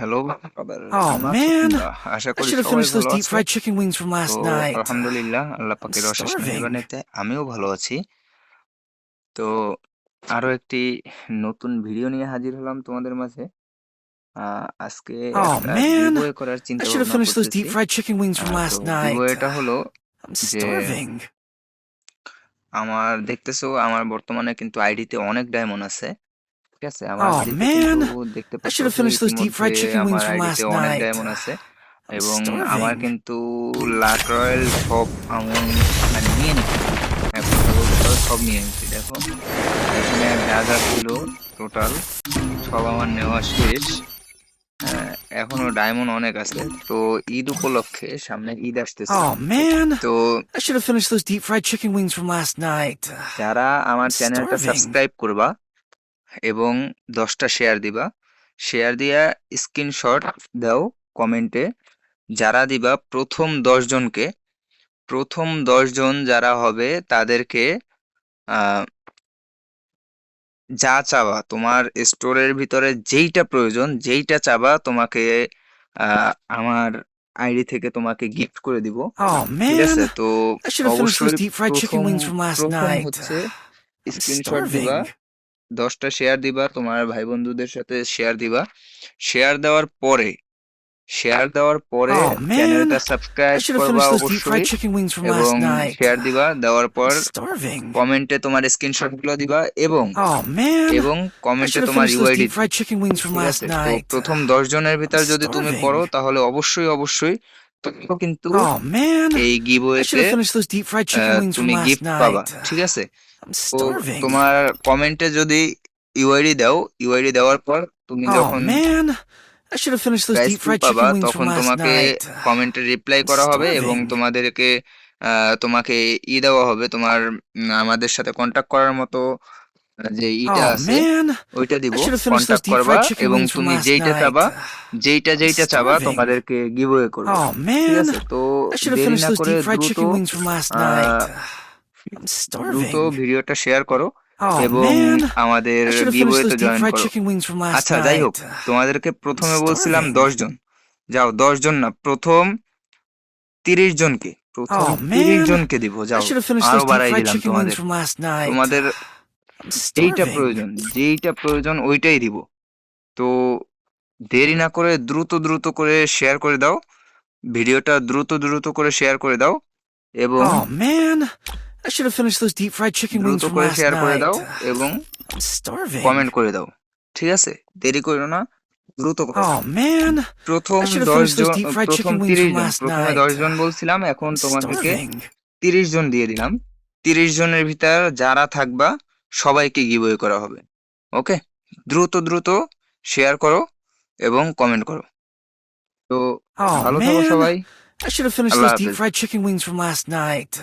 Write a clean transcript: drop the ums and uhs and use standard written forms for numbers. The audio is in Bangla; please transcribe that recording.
হ্যালো ব্রাদার, Oh কেমন আছো man, তোমরা? আশা I করি should have সবাই finished those ভালো deep আছো। fried chicken wings from তো last night. আলহামদুলিল্লাহ, আল্লাহ I'm পাকের অশেষ starving. মেহেরবানিতে আমিও ভালো আছি। তো আরো একটি নতুন ভিডিও নিয়ে হাজির হলাম তোমাদের মাঝে। আজকে Oh একটা man, গিভওয়ে করার I চিন্তা should have ভাবনা finished those করতেছি। deep fried chicken wings from তো last night. গিভওয়েটা হলো I'm যে starving. আমার দেখতেছো আমার বর্তমানে কিন্তু আইডিতে অনেক ডায়মন্ড আছে। ঠিক আছে, আমার Oh আইডিতে কিন্তু man, দেখতে I should have পারতেছো finished those deep ইতিমধ্যে fried chicken আমার wings from আইডিতে last অনেক night. ডায়মন্ড আছে। I'm এবং আমার starving. কিন্তু লাক রয়্যাল সব আমি মানে নিয়ে নিচ্ছি। এক কথা বলতে পারো সব নিয়ে নিচ্ছি। দেখো এখানে যা যা ছিল টোটাল সব আমার নেওয়া শেষ। আহ, এখনো ডায়মন্ড অনেক আছে। তো ঈদ উপলক্ষে সামনে ঈদ আসতেছে। Oh man, তো I should have finished those deep fried chicken wings from last night. যারা আমার I'm চ্যানেলটা starving. সাবস্ক্রাইব করবা এবং 10টা শেয়ার দিবা, শেয়ার দিয়া স্ক্রিনশট দাও কমেন্টে, যারা দিবা প্রথম 10 জন যারা হবে তাদেরকে আহ, যা চাবা তোমার স্টোরের ভিতরে যেইটা প্রয়োজন যেইটা চাবা তোমাকে আমার আইডি থেকে তোমাকে গিফট করে দিব। Oh ঠিক আছে, man, তো I should have finished those অবশ্যই deep fried chicken প্রথম wings from last প্রথম night. হচ্ছে I'm স্ক্রিনশট দিবা, starving. 10টা শেয়ার দিবা, তোমার ভাই বন্ধুদের সাথে শেয়ার দিবা। শেয়ার দেওয়ার পরে শেয়ার দেওয়ার পরে Oh man, চ্যানেলটা I সাবস্ক্রাইব should have করবা finished those deep fried অবশ্যই। chicken wings from এবং last night. শেয়ার দিবা, দেওয়ার I'm পর starving. কমেন্টে তোমার স্ক্রিনশট গুলো দিবা এবং Oh man, এবং I কমেন্টে should have তোমার finished those ইউআইডি deep দিবা। fried chicken wings from ঠিক last আছে, তো night. প্রথম 10 জনের I'm ভিতর যদি তুমি পড়ো starving. তাহলে অবশ্যই তুমিও কিন্তু Oh man, এই I should গিভওয়েতে have finished those deep fried chicken wings from তুমি last গিফট পাবা। night. ঠিক আছে, I'm তো starving. তোমার কমেন্টে যদি ইউআইডি দাও, ইউআইডি দেওয়ার পর তুমি Oh যখন man, I should have finished those price deep pool fried পাবা chicken wings from তখন last তোমাকে night. কমেন্টে রিপ্লাই I'm করা হবে এবং starving. তোমাদেরকে তোমাকে দেওয়া হবে তোমার আমাদের সাথে কন্টাক্ট করার মতো যে ইটা Oh আছে man, ওইটা দিব, I should have finished those contact deep করবা fried chicken এবং wings from তুমি last যেইটা চাবা night. I'm যেইটা চাবা starving. তোমাদেরকে গিভওয়ে করব। Oh ঠিক man, আছে, তো I should have দেরি finished না those করে deep fried দ্রুত chicken wings from last ah night. I'm দ্রুত starving. ভিডিওটা শেয়ার করো Oh এবং man, আমাদের I should have finished গিভওয়েতে those deep join fried করো। chicken wings from last আচ্ছা যাই হোক, night. তোমাদেরকে I'm প্রথমে বলছিলাম starving. 10 জন, যাও 10 জন না, প্রথম 30 জনকে, প্রথম Oh তিরিশ man, জনকে দিব, I যাও should have finished আরো those deep বাড়াই fried দিলাম chicken wings তোমাদের। from last night. তোমাদের I'm যেইটা starving. প্রয়োজন যেইটা প্রয়োজন ওইটাই দিব। তো দেরি না করে দ্রুত করে শেয়ার করে দাও, ভিডিওটা দ্রুত করে শেয়ার করে দাও এবং Oh man, I should have finished those deep fried chicken দ্রুত wings from করে last শেয়ার করে দাও night. এবং I'm starving. কমেন্ট করে দাও। ঠিক আছে, দেরি করো না, দ্রুত করো। Oh man, প্রথম I should have দশ finished those John deep fried প্রথম chicken wings তিরিশ from জন last প্রথমে night. 10 জন বলছিলাম, এখন I'm তোমাদেরকে starving. 30 জন দিয়ে দিলাম। 30 জনের ভিতর যারা থাকবা সবাইকে গিভওয়ে করা হবে। ওকে, দ্রুত শেয়ার করো এবং কমেন্ট করো। তো Oh ভালো থাকো man, সবাই। I should have finished Allah those deep হাফেজ। fried chicken wings from last night.